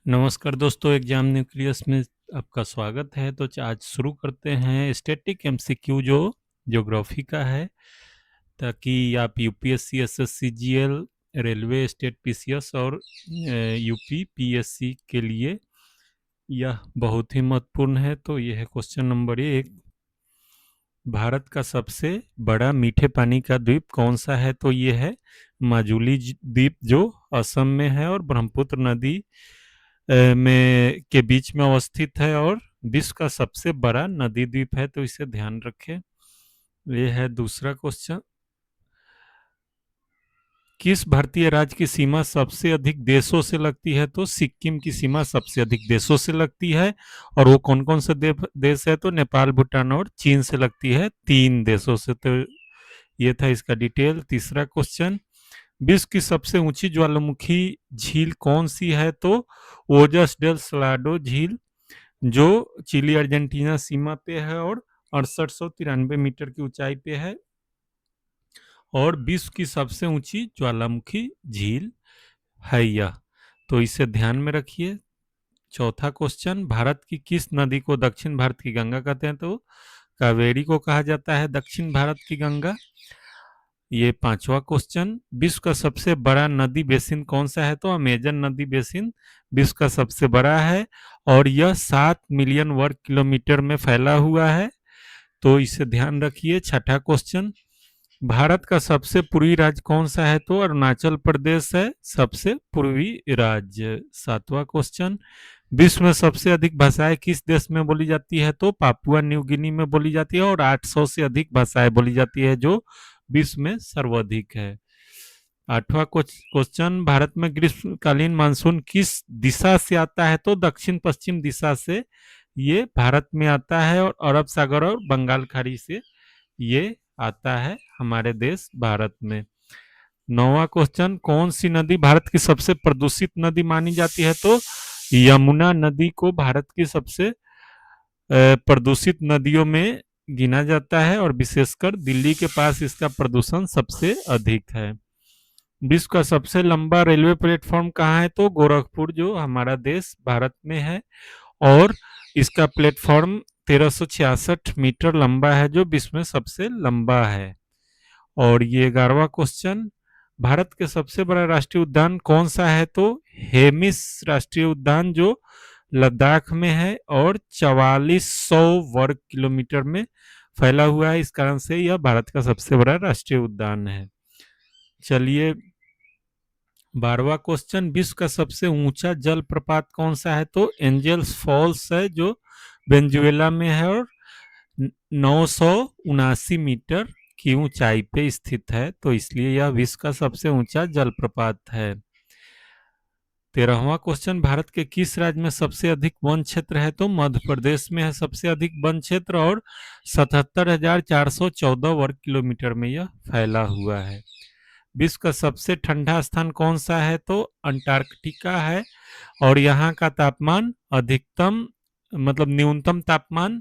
नमस्कार दोस्तों, exam nucleus में आपका स्वागत है। तो आज शुरू करते हैं स्टैटिक एमसीक्यू जो ज्योग्राफी का है, ताकि आप UPSC, SSC, GL, railway, state PCS और यूपी पीएससी के लिए यह बहुत ही महत्वपूर्ण है। तो यह है क्वेश्चन नंबर 1। भारत का सबसे बड़ा मीठे पानी का द्वीप कौन सा है? तो ये है माजुली द्वीप, जो असम में है और ब्रह्मपुत्र नदी में के बीच में अवस्थित है और विश्व का सबसे बड़ा नदी द्वीप है। तो इसे ध्यान रखें। ये है दूसरा क्वेश्चन। किस भारतीय राज्य की सीमा सबसे अधिक देशों से लगती है? तो सिक्किम की सीमा सबसे अधिक देशों से लगती है। और वो कौन कौन से देश है? तो नेपाल, भूटान और चीन से लगती है, 3 देशों से। तो ये था इसका डिटेल। तीसरा क्वेश्चन, विश्व की सबसे ऊंची ज्वालामुखी झील कौन सी है? तो ओजस डेल सलाडो झील, जो चिली अर्जेंटीना सीमा पे है और 6893 मीटर की ऊंचाई पे है और विश्व की सबसे ऊंची ज्वालामुखी झील है यह। तो इसे ध्यान में रखिए। चौथा क्वेश्चन, भारत की किस नदी को दक्षिण भारत की गंगा कहते हैं? तो कावेरी को कहा जाता है दक्षिण भारत की गंगा। ये पांचवा क्वेश्चन, विश्व का सबसे बड़ा नदी बेसिन कौन सा है? तो अमेजन नदी बेसिन विश्व का सबसे बड़ा है और यह 7 मिलियन वर्ग किलोमीटर में फैला हुआ है। तो इसे ध्यान रखिए। छठा क्वेश्चन, भारत का सबसे पूर्वी राज्य कौन सा है? तो अरुणाचल प्रदेश है सबसे पूर्वी राज्य। सातवां क्वेश्चन, विश्व में सबसे अधिक भाषाएं किस देश में बोली जाती है? तो पापुआ न्यू गिनी में बोली जाती है और 800 से अधिक भाषाएं बोली जाती है, जो विश्व में सर्वाधिक है। आठवां क्वेश्चन, भारत में ग्रीष्मकालीन मानसून किस दिशा से आता है? तो दक्षिण पश्चिम दिशा से ये भारत में आता है और अरब सागर और बंगाल खाड़ी से ये आता है हमारे देश भारत में। नौवां क्वेश्चन, कौन सी नदी भारत की सबसे प्रदूषित नदी मानी जाती है? तो यमुना नदी को भारत की सबसे प्रदूषित नदियों में गिना जाता है और विशेषकर दिल्ली के पास इसका प्रदूषण सबसे अधिक है। विश्व का सबसे लंबा रेलवे प्लेटफॉर्म कहाँ है? तो गोरखपुर, जो हमारा देश भारत में है और इसका प्लेटफॉर्म 1366 मीटर लंबा है, जो विश्व में सबसे लंबा है। और ये 11वां क्वेश्चन, भारत के सबसे बड़ा राष्ट्रीय उद्यान कौन सा है? तो हेमिस राष्ट्रीय उद्यान, जो लद्दाख में है और 4400 वर्ग किलोमीटर में फैला हुआ है। इस कारण से यह भारत का सबसे बड़ा राष्ट्रीय उद्यान है। चलिए 12वां क्वेश्चन, विश्व का सबसे ऊंचा जलप्रपात कौन सा है? तो एंजल्स फॉल्स है, जो वेनेजुएला में है और 979 मीटर की ऊंचाई पे स्थित है। तो इसलिए यह विश्व का सबसे ऊंचा जलप्रपात है। 13वां क्वेश्चन, भारत के किस राज्य में सबसे अधिक वन क्षेत्र है? तो मध्य प्रदेश में है सबसे अधिक वन क्षेत्र और 77,414 वर्ग किलोमीटर में यह फैला हुआ है। विश्व का सबसे ठंडा स्थान कौन सा है? तो अंटार्कटिका है और यहाँ का तापमान अधिकतम मतलब न्यूनतम तापमान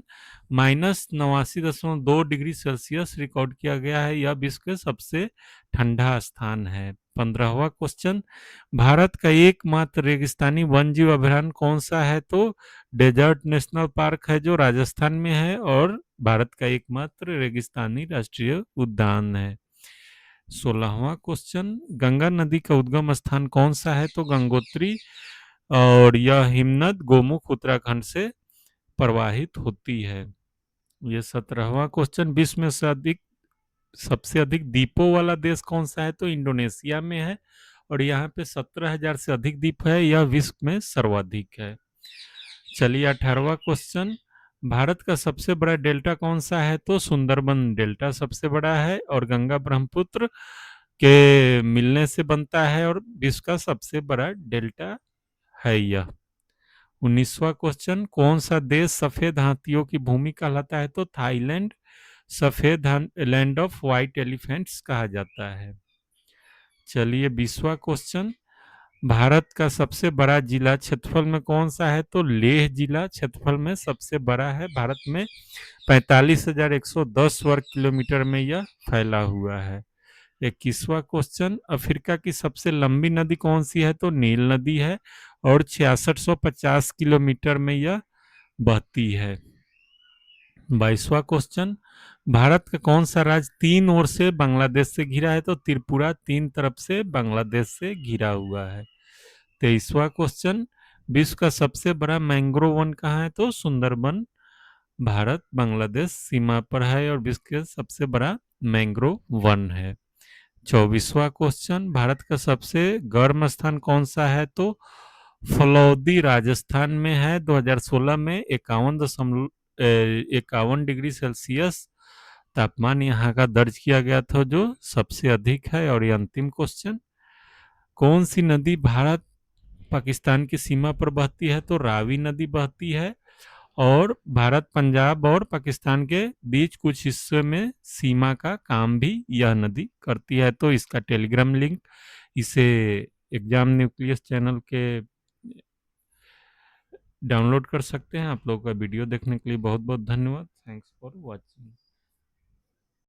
-89.2 डिग्री सेल्सियस रिकॉर्ड किया गया है। यह विश्व के सबसे ठंडा स्थान है। 15वां क्वेश्चन, भारत का एकमात्र रेगिस्तानी वन्यजीव अभयारण्य कौन सा है? तो डेजर्ट नेशनल पार्क है, जो राजस्थान में है और भारत का एकमात्र रेगिस्तानी राष्ट्रीय उद्यान है। 16वां क्वेश्चन, गंगा नदी का उद्गम स्थान कौन सा है? तो गंगोत्री, और यह हिमनद गोमुख उत्तराखंड से प्रवाहित होती है। ये 17वां क्वेश्चन, विश्व में सबसे अधिक द्वीपों वाला देश कौन सा है? तो इंडोनेशिया में है और यहाँ पे 17,000 से अधिक द्वीप है। यह विश्व में सर्वाधिक है। चलिए 18वां क्वेश्चन, भारत का सबसे बड़ा डेल्टा कौन सा है? तो सुंदरबन डेल्टा सबसे बड़ा है और गंगा ब्रह्मपुत्र के मिलने से बनता है और विश्व का सबसे बड़ा डेल्टा है यह। 19वां क्वेश्चन, कौन सा देश सफेद हाथियों की भूमि कहलाता है? तो थाईलैंड सफेद लैंड ऑफ व्हाइट एलिफेंट्स कहा जाता है। चलिए 20वां क्वेश्चन, भारत का सबसे बड़ा जिला क्षेत्रफल में कौन सा है? तो लेह जिला क्षेत्रफल में सबसे बड़ा है। भारत में 45,110 वर्ग किलोमीटर में यह फैला हुआ है। 21वां क्वेश्चन, अफ्रीका की सबसे लंबी नदी कौन सी है? तो नील नदी है और 6650 किलोमीटर में यह बहती है। 22वां क्वेश्चन, भारत का कौन सा राज्य तीन ओर से बांग्लादेश से घिरा है? तो त्रिपुरा तीन तरफ से बांग्लादेश से घिरा हुआ है। 23वां क्वेश्चन, विश्व का सबसे बड़ा मैंग्रोव वन कहाँ है? तो सुंदरबन भारत बांग्लादेश सीमा पर है और विश्व का सबसे बड़ा मैंग्रोव वन है। 24वां क्वेश्चन, भारत का सबसे गर्म स्थान कौन सा है? तो फलौदी राजस्थान में है। 2016 में 51 डिग्री सेल्सियस तापमान यहाँ का दर्ज किया गया था, जो सबसे अधिक है। और ये अंतिम क्वेश्चन, कौन सी नदी भारत पाकिस्तान की सीमा पर बहती है? तो रावी नदी बहती है और भारत पंजाब और पाकिस्तान के बीच कुछ हिस्से में सीमा का काम भी यह नदी करती है। तो इसका टेलीग्राम लिंक इसे एग्जाम न्यूक्लियस चैनल के डाउनलोड कर सकते हैं। आप लोगों का वीडियो देखने के लिए बहुत बहुत धन्यवाद। Thanks for watching.